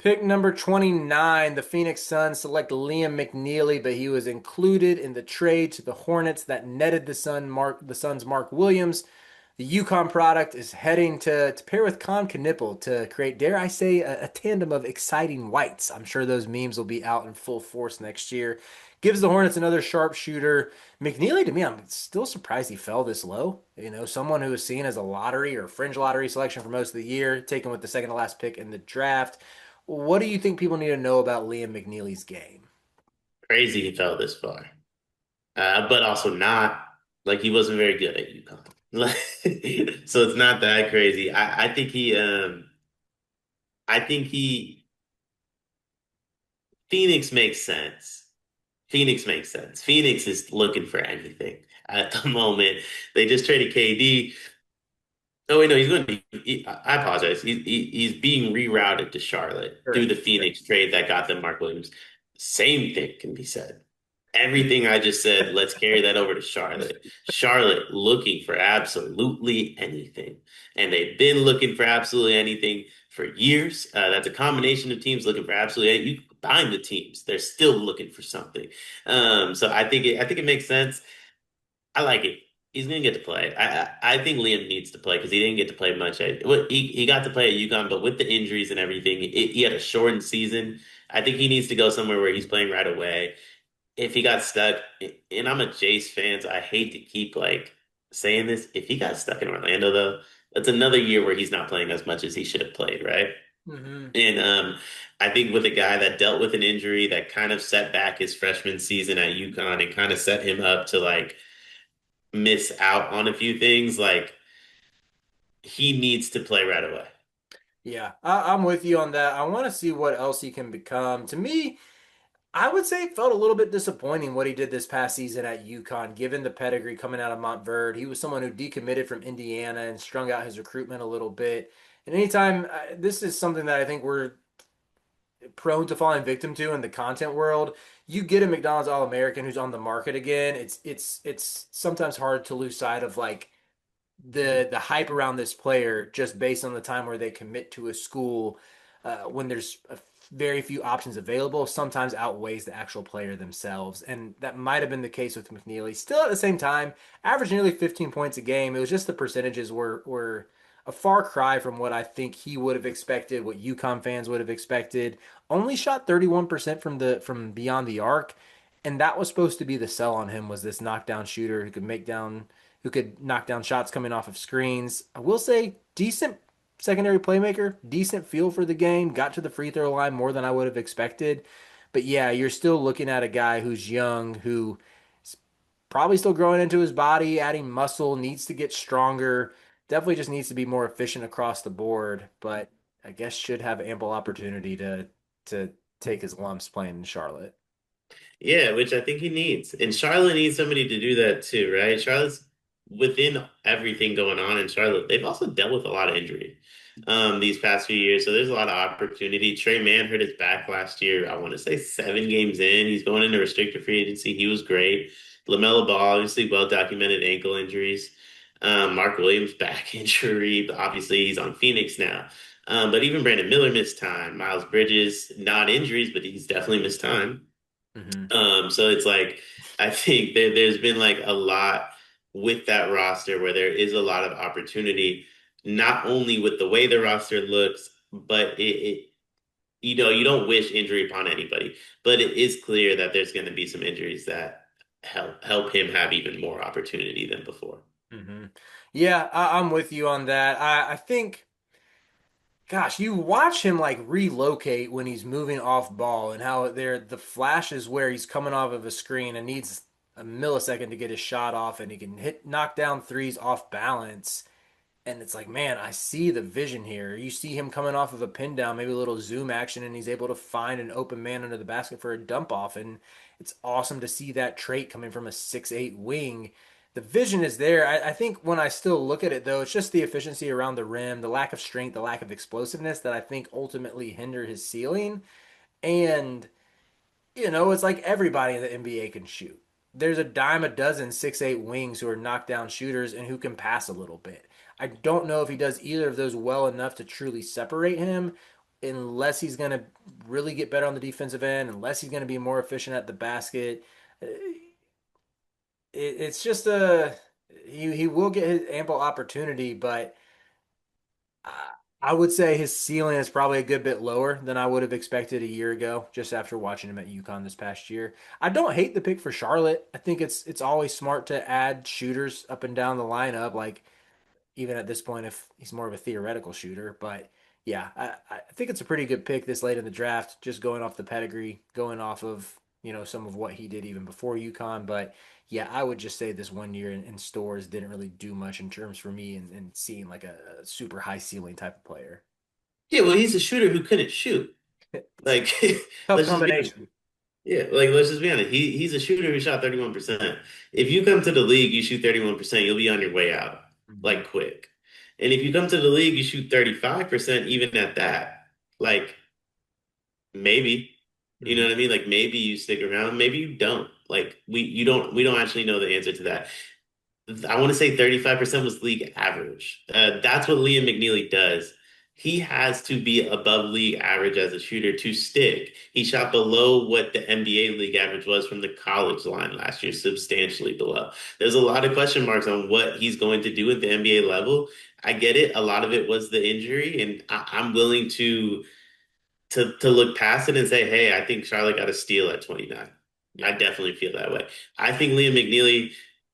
Pick number 29, the Phoenix Suns select Liam McNeeley, but he was included in the trade to the Hornets that netted the Suns Mark Williams. The UConn product is heading to pair with Con Knipple to create, dare I say, a tandem of exciting whites. I'm sure those memes will be out in full force next year. Gives the Hornets another sharpshooter. McNeely, to me, I'm still surprised he fell this low. You know, someone who was seen as a lottery or fringe lottery selection for most of the year, taken with the second to last pick in the draft. What do you think people need to know about Liam McNeely's game? Crazy he fell this far. But also not like he wasn't very good at UConn. Like, so it's not that crazy. I think he Phoenix makes sense. Phoenix makes sense. Phoenix is looking for anything at the moment. They just traded KD. Oh wait, no, he's going to. I apologize. He's being rerouted to Charlotte through Correct. the Phoenix trade that got them Mark Williams. Same thing can be said. Everything I just said, let's carry that over to Charlotte. Charlotte looking for absolutely anything, and they've been looking for absolutely anything for years. That's a combination of teams looking for absolutely. You combine the teams, they're still looking for something. So I think it makes sense. I like it. He's gonna get to play. I think Liam needs to play because he didn't get to play much. He got to play at UConn, but with the injuries and everything, he had a shortened season. I think he needs to go somewhere where he's playing right away. If he got stuck, and I'm a Jace fan, so I hate to keep like saying this. If he got stuck in Orlando, though, that's another year where he's not playing as much as he should have played, right? Hmm. And I think with a guy that dealt with an injury that kind of set back his freshman season at UConn and kind of set him up to like miss out on a few things, like he needs to play right away. Yeah, I'm with you on that. I want to see what else he can become. To me, I would say it felt a little bit disappointing what he did this past season at UConn, given the pedigree coming out of Montverde. He was someone who decommitted from Indiana and strung out his recruitment a little bit. And anytime, this is something that I think we're prone to falling victim to in the content world. You get a McDonald's All-American who's on the market again. It's sometimes hard to lose sight of like the hype around this player just based on the time where they commit to a school when there's very few options available sometimes outweighs the actual player themselves, and that might have been the case with McNeely. Still, at the same time, averaged nearly 15 points a game. It was just the percentages were a far cry from what I think he would have expected, what UConn fans would have expected. Only shot 31% from beyond the arc, and that was supposed to be the sell on him, was this knockdown shooter who could knock down shots coming off of screens. I will say, decent secondary playmaker, decent feel for the game, got to the free throw line more than I would have expected. But yeah, you're still looking at a guy who's young, who is probably still growing into his body, adding muscle, needs to get stronger. Definitely just needs to be more efficient across the board, but I guess should have ample opportunity to take his lumps playing in Charlotte. Yeah, which I think he needs. And Charlotte needs somebody to do that too, right? Charlotte's within everything going on in Charlotte. They've also dealt with a lot of injury these past few years. So there's a lot of opportunity. Trey Mann hurt his back last year. I want to say 7 games in. He's going into restricted free agency. He was great. LaMelo Ball, obviously well documented ankle injuries. Mark Williams back injury. But obviously he's on Phoenix now. But even Brandon Miller missed time. Miles Bridges, not injuries, but he's definitely missed time. Hmm. So it's like I think there's been like a lot with that roster where there is a lot of opportunity, not only with the way the roster looks, but you don't wish injury upon anybody, but it is clear that there's going to be some injuries that help him have even more opportunity than before. Hmm. Yeah, I'm with you on that. I think. Gosh, you watch him like relocate when he's moving off ball and how there the flashes where he's coming off of a screen and needs a millisecond to get his shot off and he can knock down threes off balance. And it's like, man, I see the vision here. You see him coming off of a pin down, maybe a little zoom action, and he's able to find an open man under the basket for a dump off. And it's awesome to see that trait coming from a 6'8" wing. The vision is there. I think when I still look at it, though, it's just the efficiency around the rim, the lack of strength, the lack of explosiveness that I think ultimately hinder his ceiling. And it's like everybody in the NBA can shoot. There's a dime a dozen 6'8" wings who are knockdown shooters and who can pass a little bit. I don't know if he does either of those well enough to truly separate him, unless he's going to really get better on the defensive end, unless he's going to be more efficient at the basket, it's just a he will get his ample opportunity, but I I would say his ceiling is probably a good bit lower than I would have expected a year ago, just after watching him at UConn this past year. I don't hate the pick for Charlotte. I think it's always smart to add shooters up and down the lineup. Like even at this point, if he's more of a theoretical shooter. But yeah, I think it's a pretty good pick this late in the draft, just going off the pedigree, going off of, some of what he did even before UConn. But yeah, I would just say this one year in stores didn't really do much in terms for me and seeing like a super high ceiling type of player. Yeah, well, he's a shooter who couldn't shoot. Like, Tough let's just be honest. combination. Yeah, like let's just be honest. He's a shooter who shot 31%. If you come to the league, you shoot 31%, you'll be on your way out, Mhm. like quick. And if you come to the league, you shoot 35%, even at that, like maybe. You know Mhm. what I mean? Like maybe you stick around, maybe you don't. Like we don't actually know the answer to that. I want to say 35% was league average. That's what Liam McNeeley does. He has to be above league average as a shooter to stick. He shot below what the NBA league average was from the college line last year, substantially below. There's a lot of question marks on what he's going to do at the NBA level. I get it. A lot of it was the injury, and I'm willing to look past it and say, hey, I think Charlotte got a steal at 29. I Yeah. definitely feel that way. I think Liam McNeely,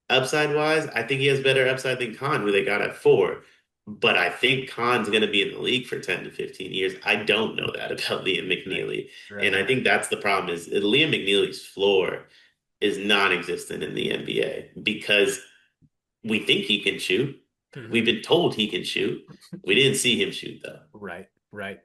upside wise, I think he has better upside than Khan, who they got at 4. But I think Khan's going to be in the league for 10 to 15 years. I don't know that about Liam Right. McNeely. And Right. I think that's the problem is Liam McNeely's floor is non-existent in the NBA because we think he can shoot. We've Mhm. been told he can shoot. We didn't see him shoot though. Right, right.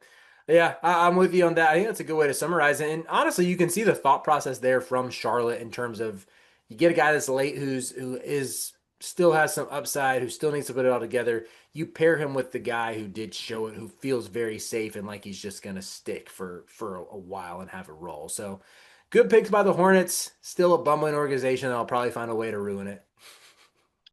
Yeah, I'm with you on that. I think that's a good way to summarize it. And honestly, you can see the thought process there from Charlotte in terms of you get a guy that's late who is still has some upside, who still needs to put it all together. You pair him with the guy who did show it, who feels very safe and like he's just gonna stick for a while and have a role. So good picks by the Hornets. Still a bumbling organization that'll probably find a way to ruin it.